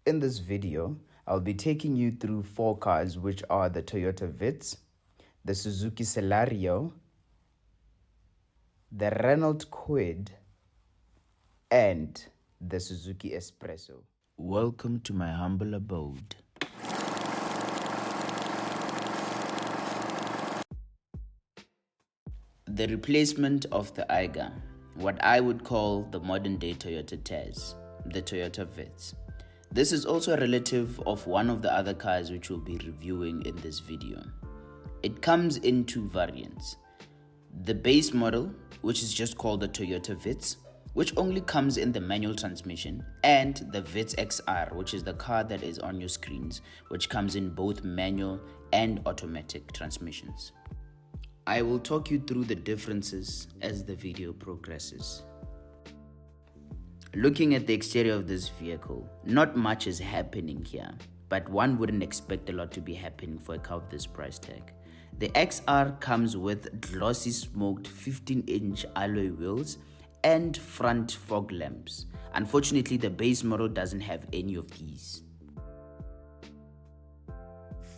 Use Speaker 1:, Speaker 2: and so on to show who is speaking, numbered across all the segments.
Speaker 1: In this video, I'll be taking you through 4 cars, which are the Toyota Vitz, the Suzuki Celerio, the Renault Kwid, and the Suzuki S-presso. Welcome to my humble abode. The replacement of the Aiga, what I would call the modern-day Toyota Tez, the Toyota Vitz. This is also a relative of one of the other cars which we'll be reviewing in this video. It comes in 2 variants. The base model, which is just called the Toyota Vitz, which only comes in the manual transmission, and the Vitz XR, which is the car that is on your screens, which comes in both manual and automatic transmissions. I will talk you through the differences as the video progresses. Looking at the exterior of this vehicle, not much is happening here, but one wouldn't expect a lot to be happening for a car of this price tag. The XR comes with glossy smoked 15-inch alloy wheels and front fog lamps. Unfortunately, the base model doesn't have any of these.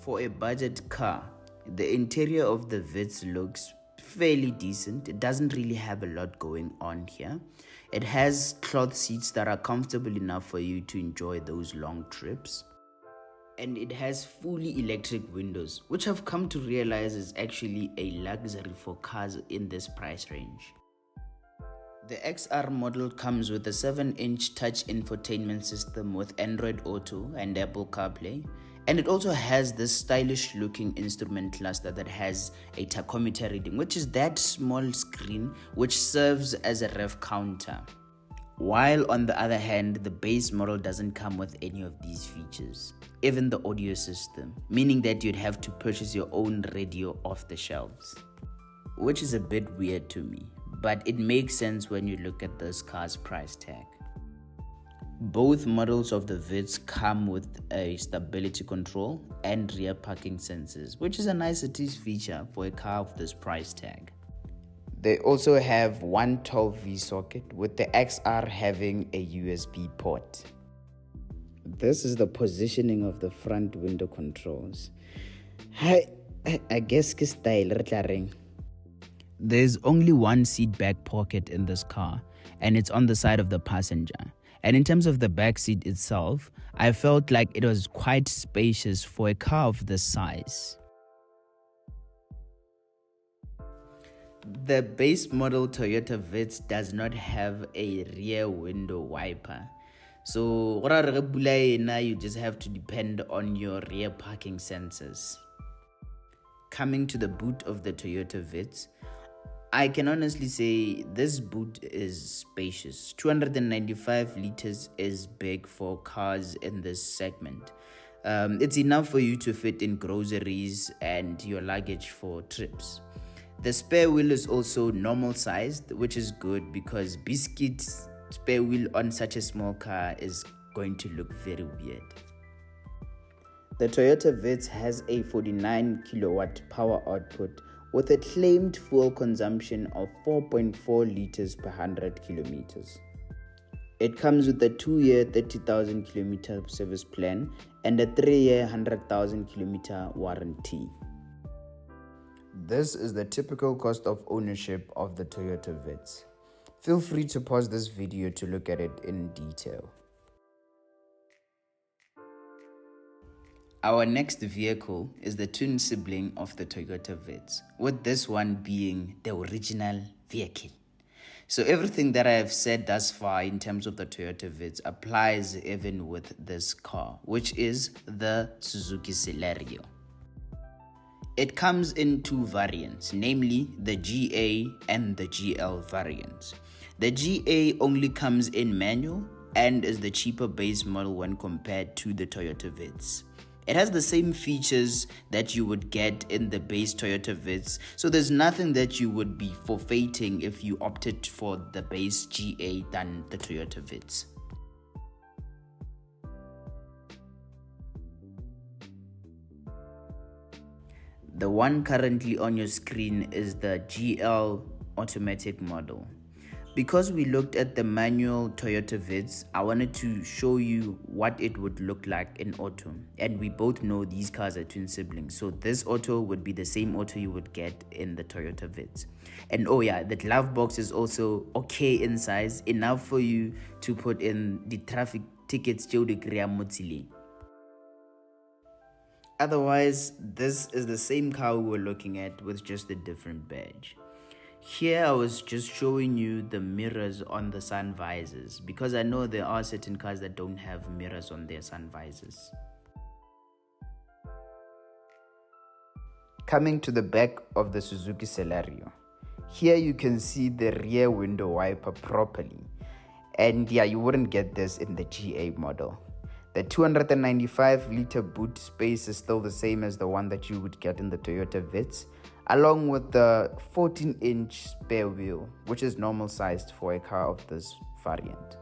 Speaker 1: For a budget car, the interior of the Vitz looks fairly decent. It doesn't really have a lot going on here. It has cloth seats that are comfortable enough for you to enjoy those long trips. And it has fully electric windows, which I've come to realize is actually a luxury for cars in this price range. The XR model comes with a 7-inch touch infotainment system with Android Auto and Apple CarPlay. And it also has this stylish looking instrument cluster that has a tachometer reading, which is that small screen which serves as a rev counter. While on the other hand, the base model doesn't come with any of these features, even the audio system, meaning that you'd have to purchase your own radio off the shelves, which is a bit weird to me, but it makes sense when you look at this car's price tag. Both models of the Vitz come with a stability control and rear parking sensors, which is a niceties feature for a car of this price tag. They also have one 12V socket, with the XR having a USB port. This is the positioning of the front window controls. I guess ke style re tla reng. There's only one seat back pocket in this car, and it's on the side of the passenger. And in terms of the back seat itself, I felt like it was quite spacious for a car of this size. The base model Toyota Vitz does not have a rear window wiper. So you just have to depend on your rear parking sensors. Coming to the boot of the Toyota Vitz, I can honestly say this boot is spacious. 295 liters is big for cars in this segment. It's enough for you to fit in groceries and your luggage for trips. The spare wheel is also normal sized, which is good because biscuit's spare wheel on such a small car is going to look very weird. The Toyota Vitz has a 49 kilowatt power output with a claimed fuel consumption of 4.4 liters per 100 kilometers. It comes with a 2-year 30,000 kilometer service plan and a 3-year 100,000 kilometer warranty. This is the typical cost of ownership of the Toyota Vitz. Feel free to pause this video to look at it in detail. Our next vehicle is the twin sibling of the Toyota Vitz, with this one being the original vehicle. So everything that I have said thus far in terms of the Toyota Vitz applies even with this car, which is the Suzuki Celerio. It comes in 2 variants, namely the GA and the GL variants. The GA only comes in manual and is the cheaper base model when compared to the Toyota Vitz. It has the same features that you would get in the base Toyota Vitz, so there's nothing that you would be forfeiting if you opted for the base GA than the Toyota Vitz. The one currently on your screen is the GL automatic model. Because we looked at the manual Toyota Vitz, I wanted to show you what it would look like in auto. And we both know these cars are twin siblings, so this auto would be the same auto you would get in the Toyota Vitz. And oh yeah, the glove box is also okay in size, enough for you to put in the traffic tickets. Otherwise, this is the same car we were looking at with just a different badge. Here I was just showing you the mirrors on the sun visors, because I know there are certain cars that don't have mirrors on their sun visors. Coming to the back of the Suzuki Celerio, here you can see the rear window wiper properly, and yeah, you wouldn't get this in the GA model. The 295-liter boot space is still the same as the one that you would get in the Toyota Vitz, along with the 14-inch spare wheel, which is normal sized for a car of this variant.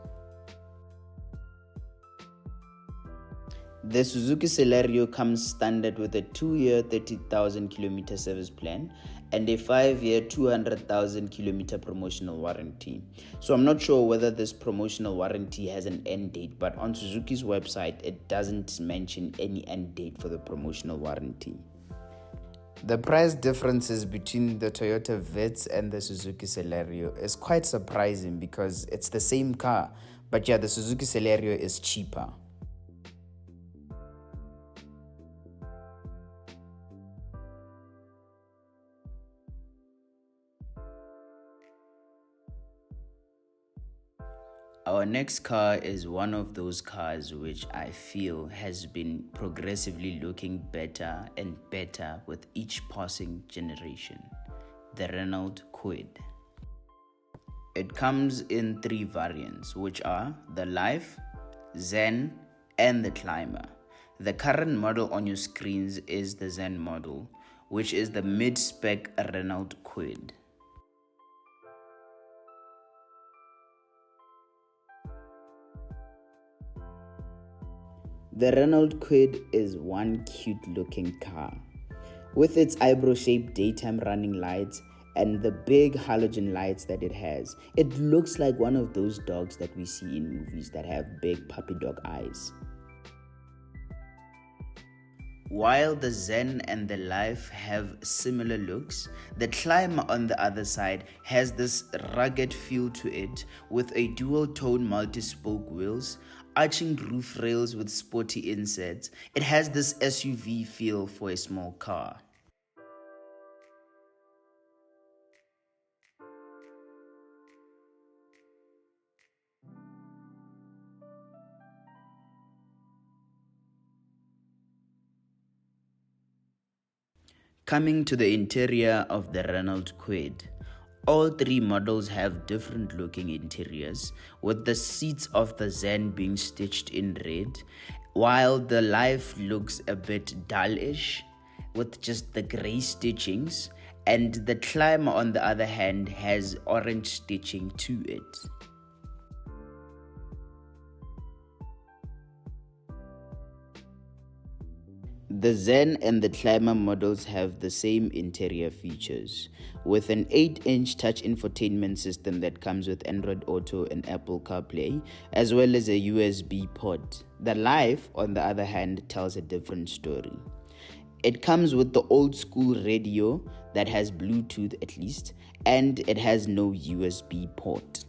Speaker 1: The Suzuki Celerio comes standard with a 2-year 30,000 kilometer service plan and a 5-year 200,000 kilometer promotional warranty. So I'm not sure whether this promotional warranty has an end date, but on Suzuki's website it doesn't mention any end date for the promotional warranty. The price differences between the Toyota Vitz and the Suzuki Celerio is quite surprising because it's the same car, but yeah, the Suzuki Celerio is cheaper. Our next car is one of those cars which I feel has been progressively looking better and better with each passing generation, the Renault Kwid. It comes in 3 variants, which are the Life, Zen, and the Climber. The current model on your screens is the Zen model, which is the mid-spec Renault Kwid. The Renault Kwid is one cute looking car. With its eyebrow-shaped daytime running lights and the big halogen lights that it has, it looks like one of those dogs that we see in movies that have big puppy dog eyes. While the Zen and the Life have similar looks, the Climber on the other side has this rugged feel to it with a dual-tone multi-spoke wheels, arching roof rails with sporty insets. It has this SUV feel for a small car. Coming to the interior of the Renault Kwid, all 3 models have different looking interiors, with the seats of the Zen being stitched in red, while the Life looks a bit dullish with just the grey stitchings, and the Climber on the other hand has orange stitching to it. The Zen and the Climber models have the same interior features, with an 8-inch touch infotainment system that comes with Android Auto and Apple CarPlay, as well as a USB port. The Life, on the other hand, tells a different story. It comes with the old school radio that has Bluetooth at least, and it has no USB port.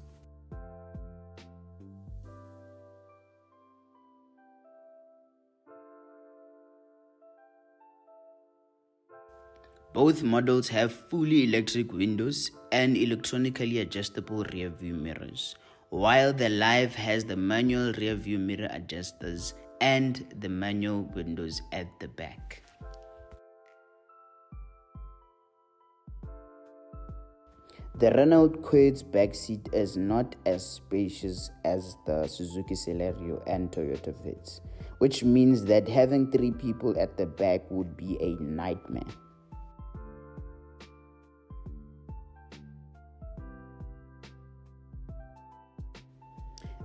Speaker 1: Both models have fully electric windows and electronically adjustable rear view mirrors, while the Life has the manual rear view mirror adjusters and the manual windows at the back. The Renault Kwid's backseat is not as spacious as the Suzuki Celerio and Toyota Vitz, which means that having 3 people at the back would be a nightmare.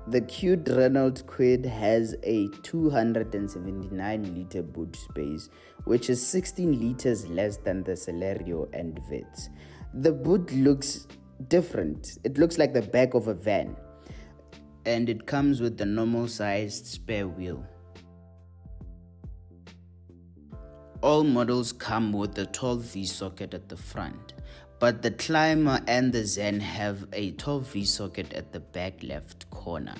Speaker 1: The cute Renault Kwid has a 279-liter boot space, which is 16 liters less than the Celerio and Vitz. The boot looks different. It looks like the back of a van. And it comes with the normal sized spare wheel. All models come with the 12V socket at the front, but the Climber and the Zen have a 12V socket at the back left corner.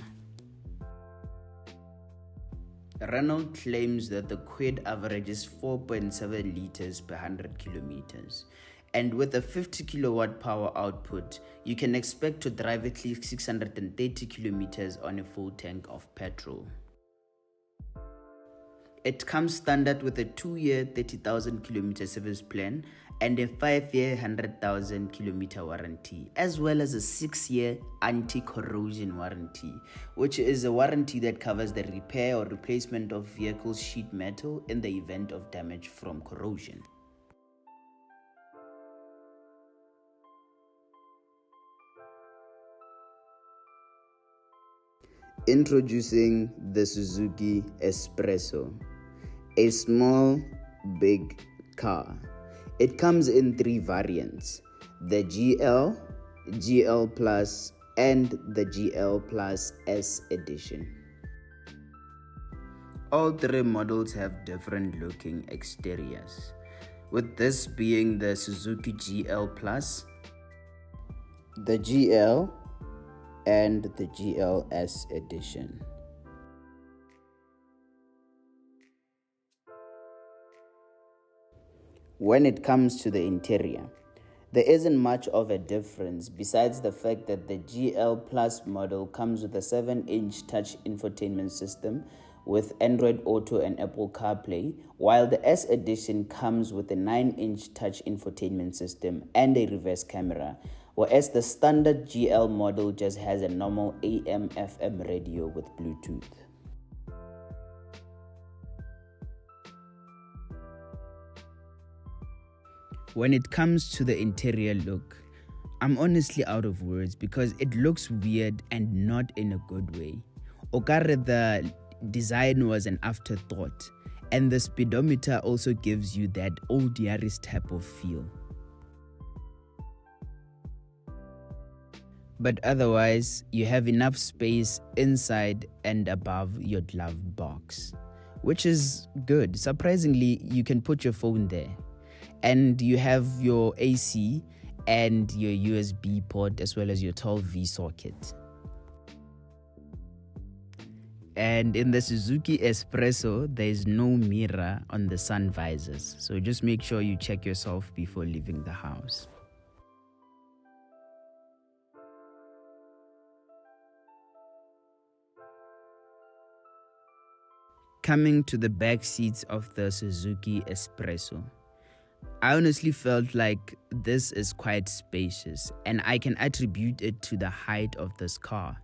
Speaker 1: Renault claims that the Kwid averages 4.7 liters per 100 kilometers, and with a 50 kilowatt power output, you can expect to drive at least 630 kilometers on a full tank of petrol. It comes standard with a 2-year 30,000 kilometer service plan and a 5-year 100,000 kilometer warranty, as well as a 6-year anti-corrosion warranty, which is a warranty that covers the repair or replacement of vehicle sheet metal in the event of damage from corrosion. Introducing the Suzuki S-presso, a small, big car. It comes in 3 variants: the GL, GL Plus, and the GL Plus S edition. All 3 models have different looking exteriors, with this being the Suzuki GL Plus, the GL, and the GLS edition. When it comes to the interior, there isn't much of a difference besides the fact that the GL Plus model comes with a 7-inch touch infotainment system with Android Auto and Apple CarPlay, while the S edition comes with a 9-inch touch infotainment system and a reverse camera, whereas the standard GL model just has a normal AM/FM radio with Bluetooth. When it comes to the interior look, I'm honestly out of words because it looks weird and not in a good way. Okare, the design was an afterthought, and the speedometer also gives you that old Yaris type of feel. But otherwise, you have enough space inside and above your glove box, which is good. Surprisingly, you can put your phone there. And you have your AC and your USB port as well as your 12V socket. And in the Suzuki S-presso, there is no mirror on the sun visors, so just make sure you check yourself before leaving the house. Coming to the back seats of the Suzuki S-presso, I honestly felt like this is quite spacious, and I can attribute it to the height of this car.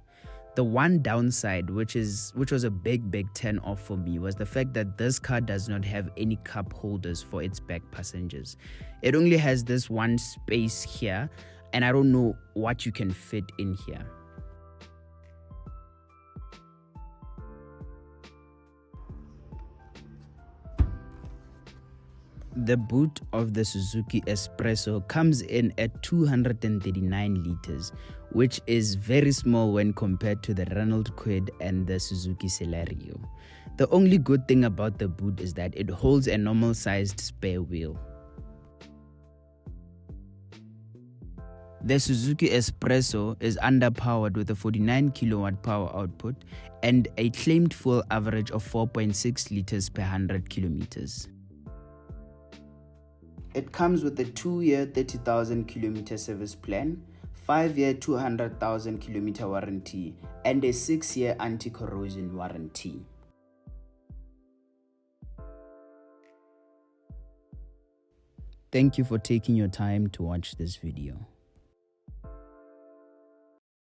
Speaker 1: The one downside, which was a big turn off for me, was the fact that this car does not have any cup holders for its back passengers. It only has this one space here, and I don't know what you can fit in here. The boot of the Suzuki S-presso comes in at 239 liters, which is very small when compared to the Renault Kwid and the Suzuki Celerio. The only good thing about the boot is that it holds a normal-sized spare wheel. The Suzuki S-presso is underpowered with a 49 kilowatt power output and a claimed fuel average of 4.6 liters per 100 kilometers. It comes with a 2-year 30,000 kilometer service plan, 5-year 200,000 kilometer warranty, and a 6-year anti-corrosion warranty. Thank you for taking your time to watch this video.